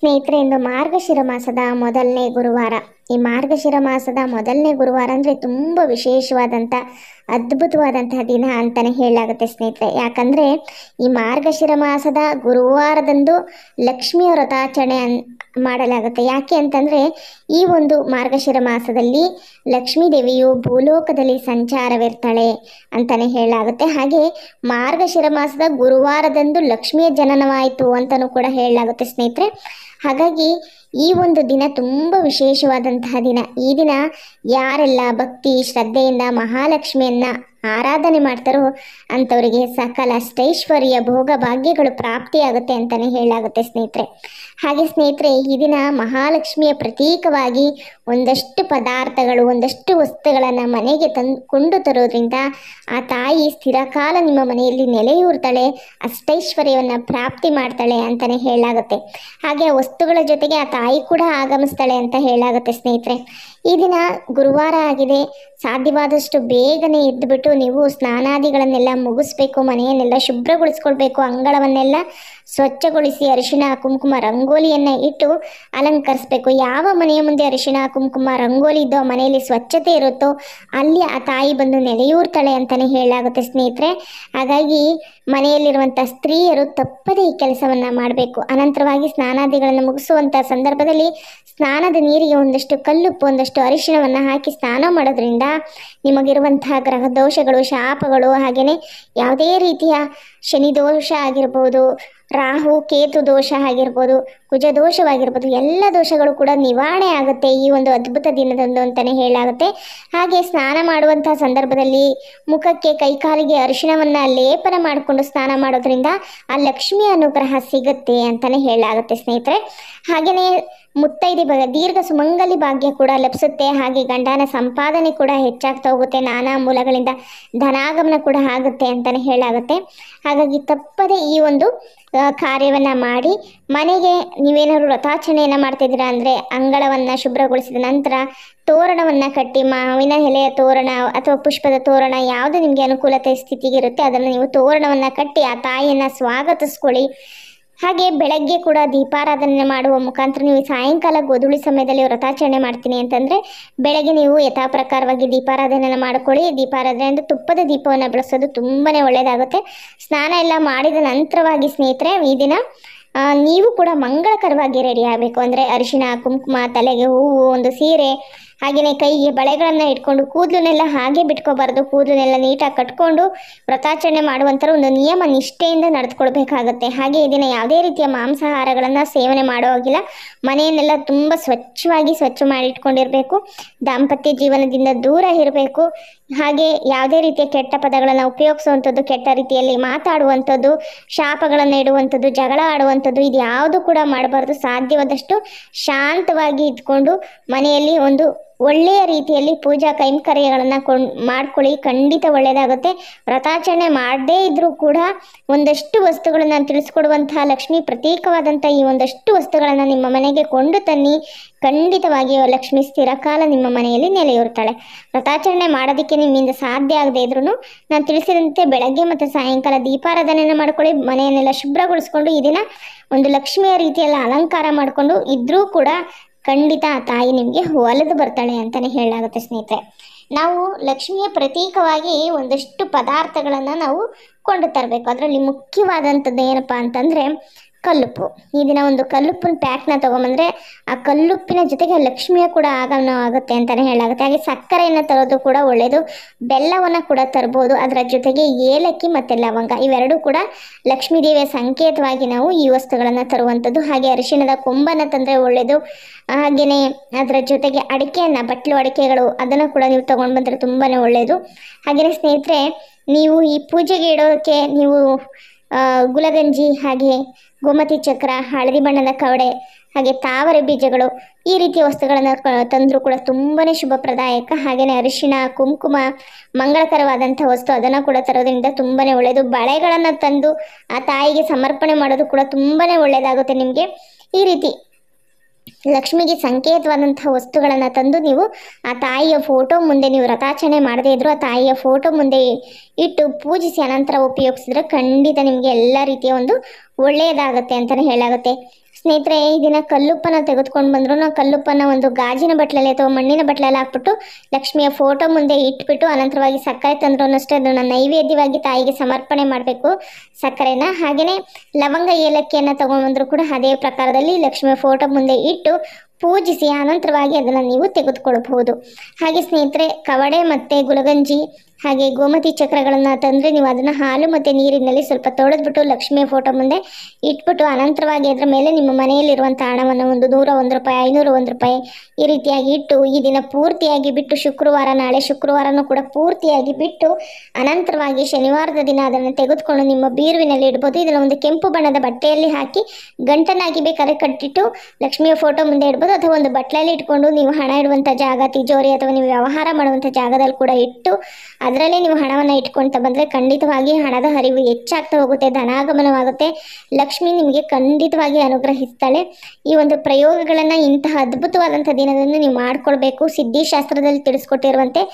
ಸ್ನೇಹಿತರೆ, ಇಂದು ಮಾರ್ಗಶಿರ ಮಾಸದ ಮೊದಲನೇ ಗುರುವಾರ. ಈ ಮಾರ್ಗಶಿರ ಮಾಸದ ಮೊದಲನೇ ಗುರುವಾರ ಅಂದರೆ ತುಂಬ ವಿಶೇಷವಾದಂಥ ಅದ್ಭುತವಾದಂತಹ ದಿನ ಅಂತಲೇ ಹೇಳಲಾಗುತ್ತೆ ಸ್ನೇಹಿತರೆ. ಯಾಕಂದರೆ ಈ ಮಾರ್ಗಶಿರ ಮಾಸದ ಗುರುವಾರದಂದು ಲಕ್ಷ್ಮಿಯ ವ್ರತಾಚರಣೆ ಮಾಡಲಾಗುತ್ತೆ. ಯಾಕೆ ಅಂತಂದರೆ ಈ ಒಂದು ಮಾರ್ಗಶಿರ ಮಾಸದಲ್ಲಿ ಲಕ್ಷ್ಮೀ ದೇವಿಯು ಭೂಲೋಕದಲ್ಲಿ ಸಂಚಾರವಿರ್ತಾಳೆ ಅಂತಲೇ ಹೇಳಲಾಗುತ್ತೆ. ಹಾಗೆ ಮಾರ್ಗಶಿರ ಮಾಸದ ಗುರುವಾರದಂದು ಲಕ್ಷ್ಮಿಯ ಜನನವಾಯಿತು ಅಂತಲೂ ಕೂಡ ಹೇಳಲಾಗುತ್ತೆ ಸ್ನೇಹಿತರೆ. ಹಾಗಾಗಿ ಈ ಒಂದು ದಿನ ತುಂಬ ವಿಶೇಷವಾದಂತಹ ದಿನ. ಈ ದಿನ ಯಾರೆಲ್ಲ ಭಕ್ತಿ ಶ್ರದ್ಧೆಯಿಂದ ಮಹಾಲಕ್ಷ್ಮಿಯನ್ನು ಆರಾಧನೆ ಮಾಡ್ತಾರೋ ಅಂಥವರಿಗೆ ಸಕಲ ಅಷ್ಟೈಶ್ವರ್ಯ ಭೋಗ ಭಾಗ್ಯಗಳು ಪ್ರಾಪ್ತಿಯಾಗುತ್ತೆ ಅಂತಲೇ ಹೇಳಲಾಗುತ್ತೆ ಸ್ನೇಹಿತರೆ. ಹಾಗೆ ಸ್ನೇಹಿತರೆ, ಈ ದಿನ ಮಹಾಲಕ್ಷ್ಮಿಯ ಪ್ರತೀಕವಾಗಿ ಒಂದಷ್ಟು ಪದಾರ್ಥಗಳು, ಒಂದಷ್ಟು ವಸ್ತುಗಳನ್ನು ಮನೆಗೆ ಕೊಂಡು ತರೋದ್ರಿಂದ ಆ ತಾಯಿ ಸ್ಥಿರಕಾಲ ನಿಮ್ಮ ಮನೆಯಲ್ಲಿ ನೆಲೆಯೂರ್ತಾಳೆ, ಅಷ್ಟೈಶ್ವರ್ಯವನ್ನು ಪ್ರಾಪ್ತಿ ಮಾಡ್ತಾಳೆ ಅಂತಲೇ ಹೇಳಲಾಗುತ್ತೆ. ಹಾಗೆ ಆ ವಸ್ತುಗಳ ಜೊತೆಗೆ ಆ ತಾಯಿ ಕೂಡ ಆಗಮಿಸ್ತಾಳೆ ಅಂತ ಹೇಳಲಾಗುತ್ತೆ ಸ್ನೇಹಿತರೆ. ಈ ದಿನ ಗುರುವಾರ ಆಗಿದೆ. ಸಾಧ್ಯವಾದಷ್ಟು ಬೇಗನೆ ಎದ್ದುಬಿಟ್ಟು ನೀವು ಸ್ನಾನಾದಿಗಳನ್ನೆಲ್ಲ ಮುಗಿಸ್ಬೇಕು, ಮನೆಯನ್ನೆಲ್ಲ ಶುಭ್ರಗೊಳಿಸ್ಕೊಳ್ಬೇಕು, ಅಂಗಳವನ್ನೆಲ್ಲ ಸ್ವಚ್ಛಗೊಳಿಸಿ ಅರಿಶಿಣ ಕುಂಕುಮ ರಂಗೋಲಿಯನ್ನು ಇಟ್ಟು ಅಲಂಕರಿಸಬೇಕು. ಯಾವ ಮನೆಯ ಮುಂದೆ ಅರಿಶಿಣ ಕುಂಕುಮ ರಂಗೋಲಿ ಇದ್ದೋ ಮನೆಯಲ್ಲಿ ಸ್ವಚ್ಛತೆ ಇರುತ್ತೋ ಅಲ್ಲಿ ಆ ತಾಯಿ ಬಂದು ನೆಲೆಯೂರ್ತಾಳೆ ಅಂತಲೇ ಹೇಳಲಾಗುತ್ತೆ ಸ್ನೇಹಿತರೆ. ಹಾಗಾಗಿ ಮನೆಯಲ್ಲಿರುವಂಥ ಸ್ತ್ರೀಯರು ತಪ್ಪದೇ ಈ ಕೆಲಸವನ್ನು ಮಾಡಬೇಕು. ಅನಂತರವಾಗಿ ಸ್ನಾನಾದಿಗಳನ್ನು ಮುಗಿಸುವಂಥ ಸಂದರ್ಭದಲ್ಲಿ ಸ್ನಾನದ ನೀರಿಗೆ ಒಂದಷ್ಟು ಕಲ್ಲುಪ್ಪು, ಒಂದಷ್ಟು ಅರಿಶಿಣವನ್ನು ಹಾಕಿ ಸ್ನಾನ ಮಾಡೋದ್ರಿಂದ ನಿಮಗಿರುವಂತಹ ಗ್ರಹ ದೋಷಗಳು, ಶಾಪಗಳು, ಹಾಗೆಯೇ ಯಾವುದೇ ರೀತಿಯ ಶನಿ ದೋಷ ಆಗಿರ್ಬೋದು, ರಾಹು ಕೇತು ದೋಷ ಆಗಿರ್ಬೋದು, ಕುಜ ದೋಷವಾಗಿರ್ಬೋದು, ಎಲ್ಲ ದೋಷಗಳು ಕೂಡ ನಿವಾರಣೆ ಆಗುತ್ತೆ ಈ ಒಂದು ಅದ್ಭುತ ದಿನದಂದು ಅಂತಲೇ ಹೇಳಲಾಗುತ್ತೆ. ಹಾಗೆ ಸ್ನಾನ ಮಾಡುವಂತಹ ಸಂದರ್ಭದಲ್ಲಿ ಮುಖಕ್ಕೆ ಕೈಕಾಲಿಗೆ ಅರಿಶಿಣವನ್ನು ಲೇಪನ ಮಾಡಿಕೊಂಡು ಸ್ನಾನ ಮಾಡೋದ್ರಿಂದ ಆ ಲಕ್ಷ್ಮಿಯ ಅನುಗ್ರಹ ಸಿಗುತ್ತೆ ಅಂತಲೇ ಹೇಳಲಾಗುತ್ತೆ ಸ್ನೇಹಿತರೆ. ಹಾಗೆಯೇ ಮುತ್ತೈದೆ ದೀರ್ಘ ಸುಮಂಗಲಿ ಭಾಗ್ಯ ಕೂಡ ಲಭಿಸುತ್ತೆ. ಹಾಗೆ ಗಂಡನ ಸಂಪಾದನೆ ಕೂಡ ಹೆಚ್ಚಾಗ್ತಾ ಹೋಗುತ್ತೆ, ನಾನಾ ಮೂಲಗಳಿಂದ ಧನಾಗಮನ ಕೂಡ ಆಗುತ್ತೆ ಅಂತಲೇ ಹೇಳಲಾಗುತ್ತೆ. ಹಾಗಾಗಿ ತಪ್ಪದೆ ಈ ಒಂದು ಕಾರ್ಯವನ್ನು ಮಾಡಿ ಮನೆಗೆ ನೀವೇನಾದ್ರು ವ್ರತಾಚರಣೆಯನ್ನು ಮಾಡ್ತಾಯಿದ್ದೀರಾ ಅಂದರೆ ಅಂಗಳವನ್ನು ಶುಭ್ರಗೊಳಿಸಿದ ನಂತರ ತೋರಣವನ್ನು ಕಟ್ಟಿ, ಮಾವಿನ ಎಲೆಯ ತೋರಣ ಅಥವಾ ಪುಷ್ಪದ ತೋರಣ ಯಾವುದು ನಿಮಗೆ ಅನುಕೂಲತೆ ಸ್ಥಿತಿಗಿರುತ್ತೆ ಅದನ್ನು ನೀವು ತೋರಣವನ್ನು ಕಟ್ಟಿ ಆ ತಾಯಿಯನ್ನು ಸ್ವಾಗತಿಸ್ಕೊಳ್ಳಿ. ಹಾಗೆ ಬೆಳಗ್ಗೆ ಕೂಡ ದೀಪಾರಾಧನೆ ಮಾಡುವ ಮುಖಾಂತರ ನೀವು ಸಾಯಂಕಾಲ ಗೋಧೂಳಿ ಸಮಯದಲ್ಲಿ ವ್ರತಾಚರಣೆ ಮಾಡ್ತೀನಿ ಅಂತಂದರೆ ಬೆಳಗ್ಗೆ ನೀವು ಯಥಾ ಪ್ರಕಾರವಾಗಿ ದೀಪಾರಾಧನೆಯನ್ನು ಮಾಡ್ಕೊಳ್ಳಿ. ದೀಪಾರಾಧನೆ ಅಂದರೆ ತುಪ್ಪದ ದೀಪವನ್ನು ಬೆಳೆಸೋದು ತುಂಬಾ ಒಳ್ಳೆಯದಾಗುತ್ತೆ. ಸ್ನಾನ ಎಲ್ಲ ಮಾಡಿದ ನಂತರವಾಗಿ ಸ್ನೇಹಿತರೆ ಈ ದಿನ ನೀವು ಕೂಡ ಮಂಗಳಕರವಾಗಿ ರೆಡಿ ಆಗಬೇಕು. ಅಂದರೆ ಅರಿಶಿಣ ಕುಂಕುಮ, ತಲೆಗೆ ಹೂವು, ಒಂದು ಸೀರೆ, ಹಾಗೆಯೇ ಕೈಗೆ ಬಳೆಗಳನ್ನು ಇಟ್ಕೊಂಡು ಕೂದಲನ್ನೆಲ್ಲ ಹಾಗೆ ಬಿಟ್ಕೋಬಾರ್ದು. ಕೂದಲನ್ನೆಲ್ಲ ನೀಟಾಗಿ ಕಟ್ಕೊಂಡು ವ್ರತಾಚರಣೆ ಮಾಡುವಂಥರ ಒಂದು ನಿಯಮ ನಿಷ್ಠೆಯಿಂದ ನಡೆದುಕೊಳ್ಬೇಕಾಗತ್ತೆ. ಹಾಗೆ ಈ ದಿನ ಯಾವುದೇ ರೀತಿಯ ಮಾಂಸಾಹಾರಗಳನ್ನು ಸೇವನೆ ಮಾಡೋವಾಗಿಲ್ಲ. ಮನೆಯನ್ನೆಲ್ಲ ತುಂಬ ಸ್ವಚ್ಛ ಮಾಡಿ ಇಟ್ಕೊಂಡಿರಬೇಕು. ದಾಂಪತ್ಯ ಜೀವನದಿಂದ ದೂರ ಇರಬೇಕು. ಹಾಗೆ ಯಾವುದೇ ರೀತಿಯ ಕೆಟ್ಟ ಪದಗಳನ್ನು ಉಪಯೋಗಿಸುವಂಥದ್ದು, ಕೆಟ್ಟ ರೀತಿಯಲ್ಲಿ ಮಾತಾಡುವಂಥದ್ದು, ಶಾಪಗಳನ್ನು ಇಡುವಂಥದ್ದು, ಜಗಳ ಆಡುವಂಥದ್ದು ಇದು ಯಾವುದು ಕೂಡ ಮಾಡಬಾರ್ದು. ಸಾಧ್ಯವಾದಷ್ಟು ಶಾಂತವಾಗಿ ಇದ್ಕೊಂಡು ಮನೆಯಲ್ಲಿ ಒಂದು ಒಳ್ಳೆಯ ರೀತಿಯಲ್ಲಿ ಪೂಜಾ ಕೈಂಕರ್ಯಗಳನ್ನು ಮಾಡ್ಕೊಳ್ಳಿ, ಖಂಡಿತ ಒಳ್ಳೆಯದಾಗುತ್ತೆ. ವ್ರತಾಚರಣೆ ಮಾಡದೇ ಇದ್ದರೂ ಕೂಡ ಒಂದಷ್ಟು ವಸ್ತುಗಳನ್ನು ತಿಳಿಸ್ಕೊಡುವಂತಹ ಲಕ್ಷ್ಮಿ ಪ್ರತೀಕವಾದಂಥ ಈ ಒಂದಷ್ಟು ವಸ್ತುಗಳನ್ನು ನಿಮ್ಮ ಮನೆಗೆ ಕೊಂಡು ತನ್ನಿ. ಖಂಡಿತವಾಗಿಯೂ ಲಕ್ಷ್ಮಿ ಸ್ಥಿರಕಾಲ ನಿಮ್ಮ ಮನೆಯಲ್ಲಿ ನೆಲೆಯೂರ್ತಾಳೆ. ವ್ರತಾಚರಣೆ ಮಾಡೋದಕ್ಕೆ ನಿಮ್ಮಿಂದ ಸಾಧ್ಯ ಆಗದೆ ಇದ್ರೂ ನಾನು ತಿಳಿಸಿದಂತೆ ಬೆಳಗ್ಗೆ ಮತ್ತು ಸಾಯಂಕಾಲ ದೀಪಾರಾಧನೆಯನ್ನು ಮಾಡ್ಕೊಳ್ಳಿ. ಮನೆಯನ್ನೆಲ್ಲ ಶುಭ್ರಗೊಳಿಸ್ಕೊಂಡು ಈ ದಿನ ಒಂದು ಲಕ್ಷ್ಮಿಯ ರೀತಿಯೆಲ್ಲ ಅಲಂಕಾರ ಮಾಡಿಕೊಂಡು ಇದ್ರೂ ಕೂಡ ಖಂಡಿತ ಆ ತಾಯಿ ನಿಮಗೆ ಒಲಿದು ಬರ್ತಾಳೆ ಅಂತಲೇ ಹೇಳಲಾಗುತ್ತೆ ಸ್ನೇಹಿತರೆ. ನಾವು ಲಕ್ಷ್ಮಿಯ ಪ್ರತೀಕವಾಗಿ ಒಂದಷ್ಟು ಪದಾರ್ಥಗಳನ್ನು ನಾವು ಕೊಂಡು ತರಬೇಕು. ಅದರಲ್ಲಿ ಮುಖ್ಯವಾದಂಥದ್ದು ಏನಪ್ಪ ಅಂತಂದರೆ ಕಲ್ಲುಪ್ಪು. ಈ ದಿನ ಒಂದು ಕಲ್ಲುಪ್ಪಿನ ಪ್ಯಾಕ್ನ ತೊಗೊಂಬಂದರೆ ಆ ಕಲ್ಲುಪ್ಪಿನ ಜೊತೆಗೆ ಲಕ್ಷ್ಮಿಯ ಕೂಡ ಆಗಮನ ಆಗುತ್ತೆ ಅಂತಲೇ ಹೇಳಲಾಗುತ್ತೆ. ಹಾಗೆ ಸಕ್ಕರೆಯನ್ನು ತರೋದು ಕೂಡ ಒಳ್ಳೆಯದು. ಬೆಲ್ಲವನ್ನು ಕೂಡ ತರ್ಬೋದು. ಅದರ ಜೊತೆಗೆ ಏಲಕ್ಕಿ ಮತ್ತು ಲವಂಗ ಇವೆರಡೂ ಕೂಡ ಲಕ್ಷ್ಮೀ ದೇವಿಯ ಸಂಕೇತವಾಗಿ ನಾವು ಈ ವಸ್ತುಗಳನ್ನು ತರುವಂಥದ್ದು. ಹಾಗೆ ಅರಿಶಿಣದ ಕೊಂಬನ್ನು ತಂದರೆ ಒಳ್ಳೆಯದು. ಹಾಗೆಯೇ ಅದರ ಜೊತೆಗೆ ಅಡಿಕೆಯನ್ನು, ಬಟ್ಲು ಅಡಿಕೆಗಳು ಅದನ್ನು ಕೂಡ ನೀವು ತೊಗೊಂಡು ಬಂದರೆ ತುಂಬಾ ಒಳ್ಳೆಯದು. ಹಾಗೆಯೇ ಸ್ನೇಹಿತರೆ, ನೀವು ಈ ಪೂಜೆಗೆ ಇಡೋಕ್ಕೆ ನೀವು ಗುಲಗಂಜಿ, ಹಾಗೆ ಗೋಮತಿ ಚಕ್ರ, ಹಳದಿ ಬಣ್ಣದ ಕವಡೆ, ಹಾಗೆ ತಾವರೆ ಬೀಜಗಳು ಈ ರೀತಿಯ ವಸ್ತುಗಳನ್ನು ತಂದರೂ ಕೂಡ ತುಂಬಾ ಶುಭಪ್ರದಾಯಕ. ಹಾಗೆಯೇ ಅರಿಶಿಣ ಕುಂಕುಮ ಮಂಗಳಕರವಾದಂಥ ವಸ್ತು ಅದನ್ನು ಕೂಡ ತರೋದ್ರಿಂದ ತುಂಬಾ ಒಳ್ಳೆಯದು. ಬಳೆಗಳನ್ನು ತಂದು ಆ ತಾಯಿಗೆ ಸಮರ್ಪಣೆ ಮಾಡೋದು ಕೂಡ ತುಂಬಾ ಒಳ್ಳೆಯದಾಗುತ್ತೆ ನಿಮಗೆ. ಈ ರೀತಿ ಲಕ್ಷ್ಮಿಗೆ ಸಂಕೇತವಾದಂತಹ ವಸ್ತುಗಳನ್ನು ತಂದು ನೀವು ಆ ತಾಯಿಯ ಫೋಟೋ ಮುಂದೆ, ನೀವು ವ್ರತಾಚರಣೆ ಮಾಡದೇ ಇದ್ದರೂ ಆ ತಾಯಿಯ ಫೋಟೋ ಮುಂದೆ ಇಟ್ಟು ಪೂಜಿಸಿ ಅನಂತರ ಉಪಯೋಗಿಸಿದ್ರೆ ಖಂಡಿತ ನಿಮಗೆ ಎಲ್ಲ ರೀತಿಯ ಒಂದು ಒಳ್ಳೆಯದಾಗುತ್ತೆ ಅಂತಲೇ ಹೇಳಾಗುತ್ತೆ. ಸ್ನೇಹಿತರೆ, ಈ ದಿನ ಕಲ್ಲುಪ್ಪನ ತೆಗೆದುಕೊಂಡು ಬಂದ್ರು ನಾವು ಕಲ್ಲುಪ್ಪನ ಒಂದು ಗಾಜಿನ ಬಟ್ಲಲ್ಲಿ ಅಥವಾ ಮಣ್ಣಿನ ಬಟ್ಲಲ್ಲಿ ಹಾಕ್ಬಿಟ್ಟು ಲಕ್ಷ್ಮಿಯ ಫೋಟೋ ಮುಂದೆ ಇಟ್ಬಿಟ್ಟು ಅನಂತರವಾಗಿ ಸಕ್ಕರೆ ತಂದ್ರು ಅಷ್ಟೇ ಅದನ್ನು ನೈವೇದ್ಯವಾಗಿ ತಾಯಿಗೆ ಸಮರ್ಪಣೆ ಮಾಡಬೇಕು ಸಕ್ಕರೆನ. ಹಾಗೆಯೇ ಲವಂಗ ಏಲಕ್ಕಿಯನ್ನು ತಗೊಂಡ್ಬಂದ್ರು ಕೂಡ ಅದೇ ಪ್ರಕಾರದಲ್ಲಿ ಲಕ್ಷ್ಮಿಯ ಫೋಟೋ ಮುಂದೆ ಇಟ್ಟು ಪೂಜಿಸಿ ಅನಂತರವಾಗಿ ಅದನ್ನು ನೀವು ತೆಗೆದುಕೊಳ್ಬಹುದು. ಹಾಗೆ ಸ್ನೇಹಿತರೆ, ಕವಡೆ ಮತ್ತು ಗುಲಗಂಜಿ ಹಾಗೆ ಗೋಮತಿ ಚಕ್ರಗಳನ್ನು ತಂದರೆ ನೀವು ಅದನ್ನು ಹಾಲು ಮತ್ತು ನೀರಿನಲ್ಲಿ ಸ್ವಲ್ಪ ತೊಳೆದ್ಬಿಟ್ಟು ಲಕ್ಷ್ಮಿಯ ಫೋಟೋ ಮುಂದೆ ಇಟ್ಬಿಟ್ಟು ಅನಂತರವಾಗಿ ಅದರ ಮೇಲೆ ನಿಮ್ಮ ಮನೆಯಲ್ಲಿರುವಂಥ ಹಣವನ್ನು ಒಂದು 101 ರೂಪಾಯಿ 501 ರೂಪಾಯಿ ಈ ರೀತಿಯಾಗಿ ಇಟ್ಟು ಈ ದಿನ ಪೂರ್ತಿಯಾಗಿ ಬಿಟ್ಟು ಶುಕ್ರವಾರ, ನಾಳೆ ಶುಕ್ರವಾರನೂ ಕೂಡ ಪೂರ್ತಿಯಾಗಿ ಬಿಟ್ಟು ಅನಂತರವಾಗಿ ಶನಿವಾರದ ದಿನ ಅದನ್ನು ತೆಗೆದುಕೊಂಡು ನಿಮ್ಮ ಬೀರುವಿನಲ್ಲಿ ಇಡ್ಬೋದು. ಇದನ್ನು ಒಂದು ಕೆಂಪು ಬಣ್ಣದ ಬಟ್ಟೆಯಲ್ಲಿ ಹಾಕಿ ಗಂಟನಾಗಿ ಬೇಕಾದ್ರೆ ಕಟ್ಟಿಟ್ಟು ಲಕ್ಷ್ಮಿಯ ಫೋಟೋ ಮುಂದೆ ಇಡ್ಬೋದು, ಅಥವಾ ಒಂದು ಬಟ್ಲಲ್ಲಿ ಇಟ್ಕೊಂಡು ನೀವು ಹಣ ಇಡುವಂಥ ಜಾಗ, ತಿಜೋರಿ ಅಥವಾ ನೀವು ವ್ಯವಹಾರ ಮಾಡುವಂಥ ಜಾಗದಲ್ಲಿ ಕೂಡ ಇಟ್ಟು ಅದರಲ್ಲೇ ನೀವು ಹಣವನ್ನು ಇಟ್ಕೊಳ್ತಾ ಬಂದರೆ ಖಂಡಿತವಾಗಿ ಹಣದ ಹರಿವು ಹೆಚ್ಚಾಗ್ತಾ ಹೋಗುತ್ತೆ, ಧನಾಗಮನವಾಗುತ್ತೆ, ಲಕ್ಷ್ಮಿ ನಿಮಗೆ ಖಂಡಿತವಾಗಿ ಅನುಗ್ರಹಿಸ್ತಾಳೆ. ಈ ಒಂದು ಪ್ರಯೋಗಗಳನ್ನು ಇಂತಹ ಅದ್ಭುತವಾದಂಥ ದಿನದಂದು ನೀವು ಮಾಡಿಕೊಳ್ಬೇಕು. ಸಿದ್ಧಿಶಾಸ್ತ್ರದಲ್ಲಿ ತಿಳಿಸ್ಕೊಟ್ಟಿರುವಂತೆ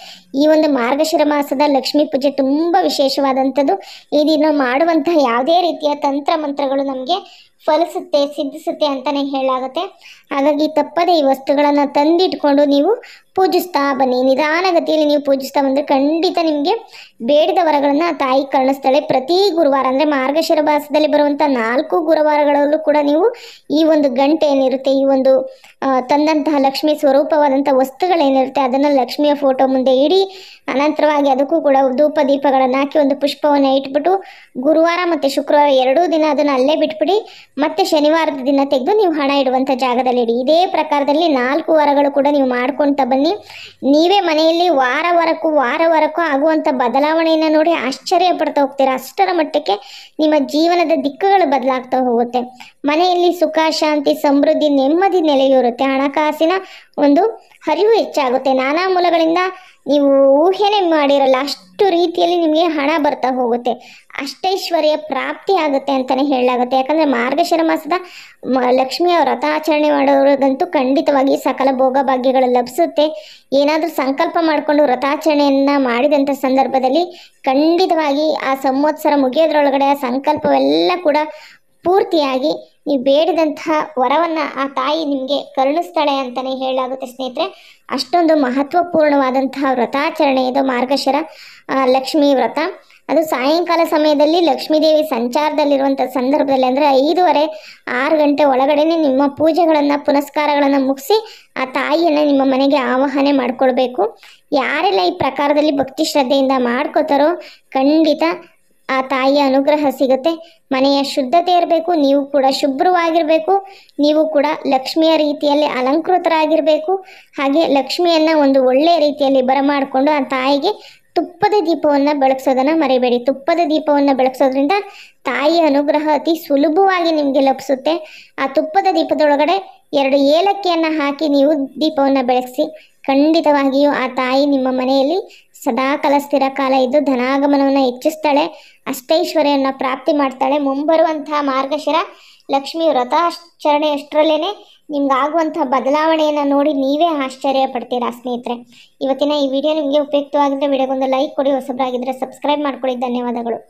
ಈ ಒಂದು ಮಾರ್ಗಶಿರ ಮಾಸದ ಲಕ್ಷ್ಮೀ ಪೂಜೆ ತುಂಬ ವಿಶೇಷವಾದಂಥದ್ದು. ಈ ದಿನ ಮಾಡುವಂತಹ ಯಾವುದೇ ರೀತಿಯ ತಂತ್ರ ಮಂತ್ರಗಳು ನಮಗೆ ಫಲಿಸುತ್ತೆ, ಸಿದ್ಧಿಸುತ್ತೆ ಅಂತಲೇ ಹೇಳಾಗುತ್ತೆ. ಹಾಗಾಗಿ ತಪ್ಪದೆ ಈ ವಸ್ತುಗಳನ್ನು ತಂದಿಟ್ಕೊಂಡು ನೀವು ಪೂಜಿಸ್ತಾ ಬನ್ನಿ. ನಿಧಾನಗತಿಯಲ್ಲಿ ನೀವು ಪೂಜಿಸ್ತಾ ಬಂದರೆ ಖಂಡಿತ ನಿಮಗೆ ಬೇಡಿದ ವರಗಳನ್ನು ತಾಯಿ ಕರುಣಿಸ್ತಾಳೆ. ಪ್ರತಿ ಗುರುವಾರ ಅಂದರೆ ಮಾರ್ಗಶಿರ ಮಾಸದಲ್ಲಿ ಬರುವಂಥ 4 ಗುರುವಾರಗಳಲ್ಲೂ ಕೂಡ ನೀವು ಈ ಒಂದು ಗಂಟೆ ಏನಿರುತ್ತೆ, ಈ ಒಂದು ತಂದಂತಹ ಲಕ್ಷ್ಮಿ ಸ್ವರೂಪವಾದಂಥ ವಸ್ತುಗಳೇನಿರುತ್ತೆ ಅದನ್ನು ಲಕ್ಷ್ಮಿಯ ಫೋಟೋ ಮುಂದೆ ಇಡಿ. ಅನಂತರವಾಗಿ ಅದಕ್ಕೂ ಕೂಡ ಧೂಪ ದೀಪಗಳನ್ನು ಹಾಕಿ ಒಂದು ಪುಷ್ಪವನ್ನು ಇಟ್ಬಿಟ್ಟು ಗುರುವಾರ ಮತ್ತು ಶುಕ್ರವಾರ 2 ದಿನ ಅದನ್ನು ಅಲ್ಲೇ ಬಿಟ್ಬಿಡಿ. ಮತ್ತು ಶನಿವಾರದ ದಿನ ತೆಗೆದು ನೀವು ಹಣ ಇಡುವಂಥ ಜಾಗದಲ್ಲಿ ಇಡಿ. ಇದೇ ಪ್ರಕಾರದಲ್ಲಿ 4 ವಾರಗಳು ಕೂಡ ನೀವು ಮಾಡ್ಕೊಳ್ತಾ ಬನ್ನಿ. ನೀವೇ ಮನೆಯಲ್ಲಿ ವಾರ ವಾರಕ್ಕೂ ಆಗುವಂಥ ಬದಲಾವಣೆಯನ್ನು ನೋಡಿ ಆಶ್ಚರ್ಯ ಪಡ್ತಾ ಹೋಗ್ತೀರಾ. ಅಷ್ಟರ ಮಟ್ಟಕ್ಕೆ ನಿಮ್ಮ ಜೀವನದ ದಿಕ್ಕುಗಳು ಬದಲಾಗ್ತಾ ಹೋಗುತ್ತೆ. ಮನೆಯಲ್ಲಿ ಸುಖ, ಶಾಂತಿ, ಸಮೃದ್ಧಿ, ನೆಮ್ಮದಿ ನೆಲೆಯೂರುತ್ತೆ. ಹಣಕಾಸಿನ ಒಂದು ಹರಿವು ಹೆಚ್ಚಾಗುತ್ತೆ. ನಾನಾ ಮೂಲಗಳಿಂದ ನೀವು ಊಹೆನೇ ಮಾಡಿರಲ್ಲ ಅಷ್ಟು ರೀತಿಯಲ್ಲಿ ನಿಮಗೆ ಹಣ ಬರ್ತಾ ಹೋಗುತ್ತೆ. ಅಷ್ಟೈಶ್ವರ್ಯ ಪ್ರಾಪ್ತಿ ಆಗುತ್ತೆ ಅಂತಲೇ ಹೇಳಲಾಗುತ್ತೆ. ಯಾಕಂದರೆ ಮಾರ್ಗಶಿರ ಮಾಸದ ಲಕ್ಷ್ಮಿಯ ವ್ರತಾಚರಣೆ ಮಾಡೋರಿಗಂತೂ ಖಂಡಿತವಾಗಿ ಸಕಲ ಭೋಗ ಭಾಗ್ಯಗಳು ಲಭಿಸುತ್ತೆ. ಏನಾದರೂ ಸಂಕಲ್ಪ ಮಾಡಿಕೊಂಡು ವ್ರತಾಚರಣೆಯನ್ನು ಮಾಡಿದಂಥ ಸಂದರ್ಭದಲ್ಲಿ ಖಂಡಿತವಾಗಿ ಆ ಸಂವತ್ಸರ ಮುಗಿಯೋದ್ರೊಳಗಡೆ ಆ ಸಂಕಲ್ಪವೆಲ್ಲ ಕೂಡ ಪೂರ್ತಿಯಾಗಿ ನೀವು ಬೇಡಿದಂತಹ ವರವನ್ನು ಆ ತಾಯಿ ನಿಮಗೆ ಕರುಣಿಸ್ತಾಳೆ ಅಂತಲೇ ಹೇಳಲಾಗುತ್ತೆ ಸ್ನೇಹಿತರೆ. ಅಷ್ಟೊಂದು ಮಹತ್ವಪೂರ್ಣವಾದಂತಹ ವ್ರತಾಚರಣೆ ಇದು ಮಾರ್ಗಶಿರ ಲಕ್ಷ್ಮೀ ವ್ರತ. ಅದು ಸಾಯಂಕಾಲ ಸಮಯದಲ್ಲಿ ಲಕ್ಷ್ಮೀದೇವಿ ಸಂಚಾರದಲ್ಲಿರುವಂಥ ಸಂದರ್ಭದಲ್ಲಿ ಅಂದರೆ 5:30 6 ಗಂಟೆ ಒಳಗಡೆ ನಿಮ್ಮ ಪೂಜೆಗಳನ್ನು ಪುನಸ್ಕಾರಗಳನ್ನು ಮುಗಿಸಿ ಆ ತಾಯಿಯನ್ನು ನಿಮ್ಮ ಮನೆಗೆ ಆವಾಹನೆ ಮಾಡಿಕೊಳ್ಬೇಕು. ಯಾರೆಲ್ಲ ಈ ಪ್ರಕಾರದಲ್ಲಿ ಭಕ್ತಿ ಶ್ರದ್ಧೆಯಿಂದ ಮಾಡ್ಕೋತಾರೋ ಖಂಡಿತ ಆ ತಾಯಿಯ ಅನುಗ್ರಹ ಸಿಗುತ್ತೆ. ಮನೆಯ ಶುದ್ಧತೆ ಇರಬೇಕು, ನೀವು ಕೂಡ ಶುಭ್ರವಾಗಿರಬೇಕು, ನೀವು ಕೂಡ ಲಕ್ಷ್ಮಿಯ ರೀತಿಯಲ್ಲಿ ಅಲಂಕೃತರಾಗಿರಬೇಕು. ಹಾಗೆ ಲಕ್ಷ್ಮಿಯನ್ನು ಒಂದು ಒಳ್ಳೆಯ ರೀತಿಯಲ್ಲಿ ಬರಮಾಡಿಕೊಂಡು ಆ ತಾಯಿಗೆ ತುಪ್ಪದ ದೀಪವನ್ನು ಬೆಳಗ್ಸೋದನ್ನು ಮರಿಬೇಡಿ. ತುಪ್ಪದ ದೀಪವನ್ನು ಬೆಳಗ್ಸೋದ್ರಿಂದ ತಾಯಿಯ ಅನುಗ್ರಹ ಅತಿ ಸುಲಭವಾಗಿ ನಿಮಗೆ ಲಭಿಸುತ್ತೆ. ಆ ತುಪ್ಪದ ದೀಪದೊಳಗಡೆ 2 ಏಲಕ್ಕಿಯನ್ನು ಹಾಕಿ ನೀವು ದೀಪವನ್ನು ಬೆಳಗಿಸಿ. ಖಂಡಿತವಾಗಿಯೂ ಆ ತಾಯಿ ನಿಮ್ಮ ಮನೆಯಲ್ಲಿ ಸದಾಕಾಲ ಸ್ಥಿರ ಕಾಲ ಇದ್ದು ಧನಾಗಮನವನ್ನು ಹೆಚ್ಚಿಸ್ತಾಳೆ, ಅಷ್ಟೈಶ್ವರ್ಯವನ್ನು ಪ್ರಾಪ್ತಿ ಮಾಡ್ತಾಳೆ. ಮುಂಬರುವಂತಹ ಮಾರ್ಗಶಿರ ಲಕ್ಷ್ಮಿ ವ್ರತಾಚರಣೆಯಷ್ಟರಲ್ಲೇ ನಿಮ್ಗಾಗುವಂಥ ಬದಲಾವಣೆಯನ್ನು ನೋಡಿ ನೀವೇ ಆಶ್ಚರ್ಯ ಪಡ್ತೀರಾ ಸ್ನೇಹಿತರೆ. ಇವತ್ತಿನ ಈ ವಿಡಿಯೋ ನಿಮಗೆ ಉಪಯುಕ್ತವಾಗಿದ್ದರೆ ವಿಡಿಯೋಗೊಂದು ಲೈಕ್ ಕೊಡಿ, ಹೊಸಬರಾಗಿದ್ದರೆ ಸಬ್ಸ್ಕ್ರೈಬ್ ಮಾಡ್ಕೊಳ್ಳಿ. ಧನ್ಯವಾದಗಳು.